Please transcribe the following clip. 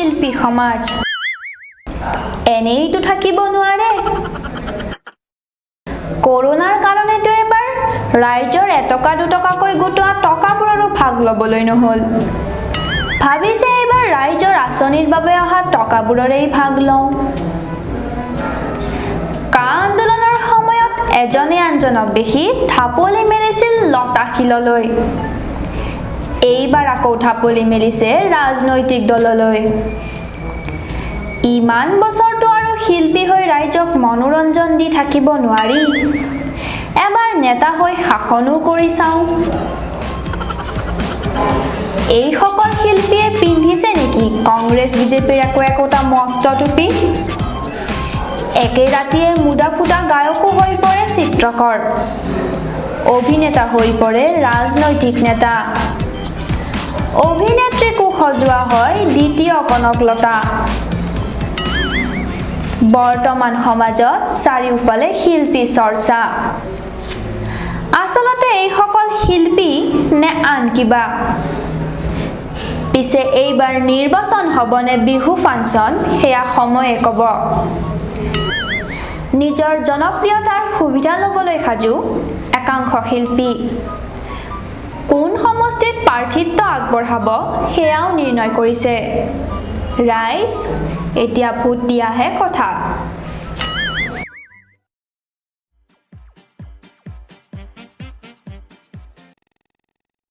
শিল্পী সমাজ এনেইতো থাকিব নোৱাৰে কৰোনাৰ কাৰণেতো এবাৰ ৰাইজৰ এটকা দুটকাকৈ গোটোৱা টকাবোৰৰো ভাগ ল'বলৈ নহল ভাবিছে এইবাৰ ৰাইজৰ আঁচনিৰ বাবে অহা টকাবোৰৰেই ভাগ লওঁ কা আন্দোলনৰ সময়ত এজনে আনজনক দেখি থাপলি মেলিছিল লতাশিললৈ এইবাৰ আকৌ থাপলি মেলিছে ৰাজনৈতিক দললৈ ইমান বছৰটো আৰু শিল্পী হৈ ৰাইজক মনোৰঞ্জন দি থাকিব নোৱাৰি এবাৰ নেতা হৈ শাসনো কৰি চাওঁ এই সকল শিল্পীয়ে পিন্ধিছে নেকি কংগ্ৰেছ বিজেপিৰ একোটা মস্ত টুপি একে ৰাতিয়ে মুদা ফুটা গায়কো হৈ পৰে চিত্ৰকৰ অভিনেতা হৈ পৰে ৰাজনৈতিক নেতা অভিনেত্ৰীকো সজোৱা হয় দ্বিতীয় কনকলতা বৰ্তমান সমাজত চাৰিওফালে শিল্পী চৰ্চা আচলতে এই সকল শিল্পী নে আন কিবা পিছে এইবাৰ নিৰ্বাচন হ'বনে বিহু ফাংচন সেয়া সময়ে ক'ব নিজৰ জনপ্ৰিয়তাৰ সুবিধা ল'বলৈ সাজু একাংশ শিল্পী কোন সমষ্টিত প্ৰাৰ্থিত্ব আগবঢ়াব সেয়াও নিৰ্ণয় কৰিছে ৰাইজ এতিয়া ভোট দিয়াহে কথা